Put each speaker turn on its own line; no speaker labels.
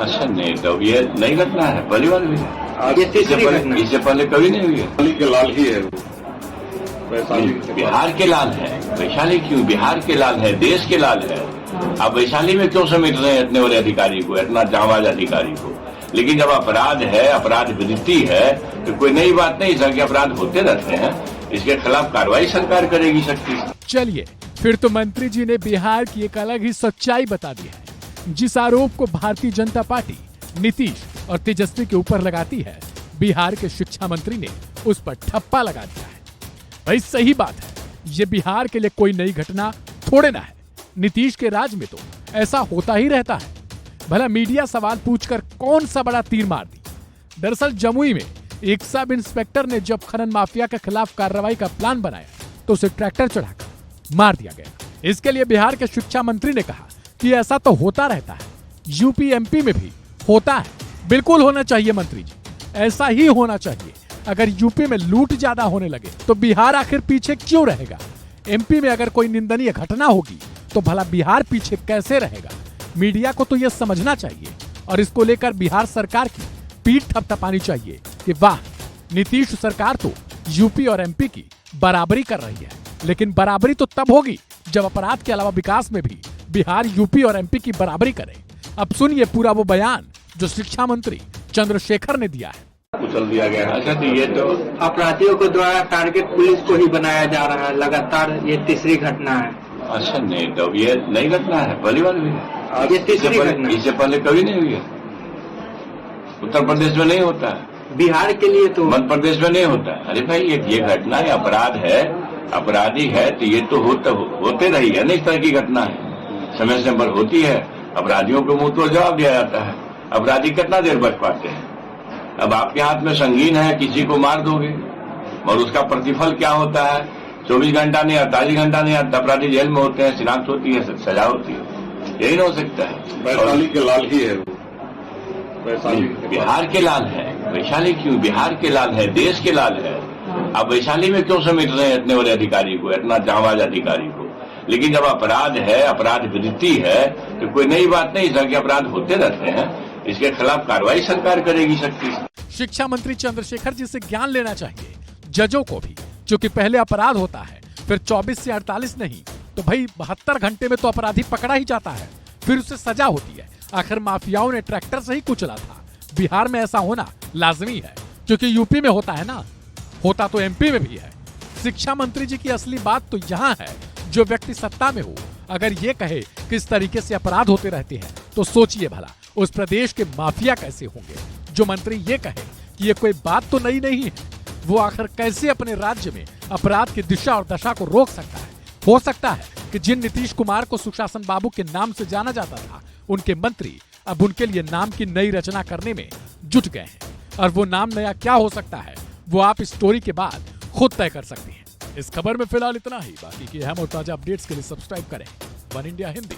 अच्छा नहीं, तो ये नई घटना है, पहली बार हुई है। इससे पहले कभी नहीं हुई है।
वैशाली के लाल ही है वो।
बिहार के लाल है, वैशाली क्यों? बिहार के लाल है, देश के लाल है। अब वैशाली में क्यों समेट रहे हैं इतने बड़े अधिकारी को, इतना जांबाज अधिकारी को? लेकिन जब अपराध है, अपराध वृत्ति है, तो कोई नई बात नहीं, सर के अपराध होते रहते हैं। इसके खिलाफ कार्रवाई सरकार करेगी सकती है।
चलिए, फिर तो मंत्री जी ने बिहार की एक अलग ही सच्चाई बता दी है। जिस आरोप को भारतीय जनता पार्टी नीतीश और तेजस्वी के ऊपर लगाती है, बिहार के शिक्षा मंत्री ने उस पर ठप्पा लगा दिया है। भाई सही बात है, ये बिहार के लिए कोई नई घटना थोड़े ना है। नीतीश के राज में तो ऐसा होता ही रहता है। भला मीडिया सवाल पूछकर कौन सा बड़ा तीर मार दी। दरअसल जमुई में एक सब इंस्पेक्टर ने जब खनन माफिया के खिलाफ कार्रवाई का प्लान बनाया तो उसे ट्रैक्टर चढ़ाकर मार दिया गया। इसके लिए बिहार के शिक्षा मंत्री ने कहा कि ऐसा तो होता रहता है, यूपी एमपी में भी होता है। बिल्कुल होना चाहिए मंत्री जी, ऐसा ही होना चाहिए। अगर यूपी में लूट ज्यादा होने लगे तो बिहार आखिर पीछे क्यों रहेगा? एमपी में अगर कोई निंदनीय घटना होगी तो भला बिहार पीछे कैसे रहेगा? मीडिया को तो यह समझना चाहिए और इसको लेकर बिहार सरकार की पीठ थपथपानी चाहिए कि वाह, नीतीश सरकार तो यूपी और एमपी की बराबरी कर रही है। लेकिन बराबरी तो तब होगी जब अपराध के अलावा विकास में भी बिहार यूपी और एमपी की बराबरी करे। अब सुनिए पूरा वो बयान जो शिक्षा मंत्री चंद्रशेखर ने दिया है।
कुचल दिया गया है।
अच्छा, तो ये तो
अपराधियों के द्वारा टारगेट पुलिस को ही बनाया जा रहा है। लगातार ये तीसरी घटना है।
अच्छा नहीं, तो ये नई घटना है, पहली बार हुई है।
ये तीसरी घटना।
इससे पहले कभी नहीं हुई है। उत्तर प्रदेश में नहीं होता है,
बिहार के लिए तो
मध्य प्रदेश में नहीं होता है। अरे भाई, ये घटना है, अपराध है, अपराधी है, तो ये तो होते रही है ना। इस तरह की घटना है, समय समय पर होती है। अपराधियों को मुंह तो जवाब दिया जाता है। अपराधी कितना देर बच पाते हैं? अब आपके हाथ में संगीन है, किसी को मार दोगे और उसका प्रतिफल क्या होता है? 24 घंटा नहीं, 48 घंटा नहीं, अपराधी जेल में होते हैं, शिनाख्त होती है, सजा होती है। यही ना हो सकता है।
वैशाली के लाल ही है वो। वैशाली
बिहार के लाल है, वैशाली क्यों? बिहार के लाल है, देश के लाल है। अब वैशाली में क्यों समेट रहे हैं इतने बड़े अधिकारी को, इतना जांबाज अधिकारी को? लेकिन जब अपराध है, अपराध वृत्ति है, तो कोई नई बात नहीं, सर के अपराध होते रहते हैं। इसके खिलाफ कार्रवाई सरकार करेगी सकती है।
शिक्षा मंत्री चंद्रशेखर जी से ज्ञान लेना चाहिए जजों को भी, क्योंकि पहले अपराध होता है, फिर 24 से 48 नहीं तो भाई 72 घंटे में तो अपराधी पकड़ा ही जाता है, फिर उसे सजा होती है। आखिर माफियाओं ने ट्रैक्टर से ही कुचला था। बिहार में ऐसा होना लाजमी है, क्योंकि यूपी में होता है ना, होता तो एमपी में भी है। शिक्षा मंत्री जी की असली बात तो यहाँ है, जो व्यक्ति सत्ता में हो अगर ये कहे किस तरीके से अपराध होते रहते हैं, तो सोचिए भला उस प्रदेश के माफिया कैसे होंगे। जो मंत्री ये कहे कि ये कोई बात तो नई नहीं है, वो आखिर कैसे अपने राज्य में अपराध की दिशा और दशा को रोक सकता है? हो सकता है कि जिन नीतीश कुमार को सुशासन बाबू के नाम से जाना जाता था, उनके मंत्री अब उनके लिए नाम की नई रचना करने में जुट गए हैं। और वो नाम नया क्या हो सकता है, वो आप इस स्टोरी के बाद खुद तय कर सकते हैं। इस खबर में फिलहाल इतना ही। बाकी की अहम और ताजा अपडेट्स के लिए सब्सक्राइब करें वन इंडिया हिंदी।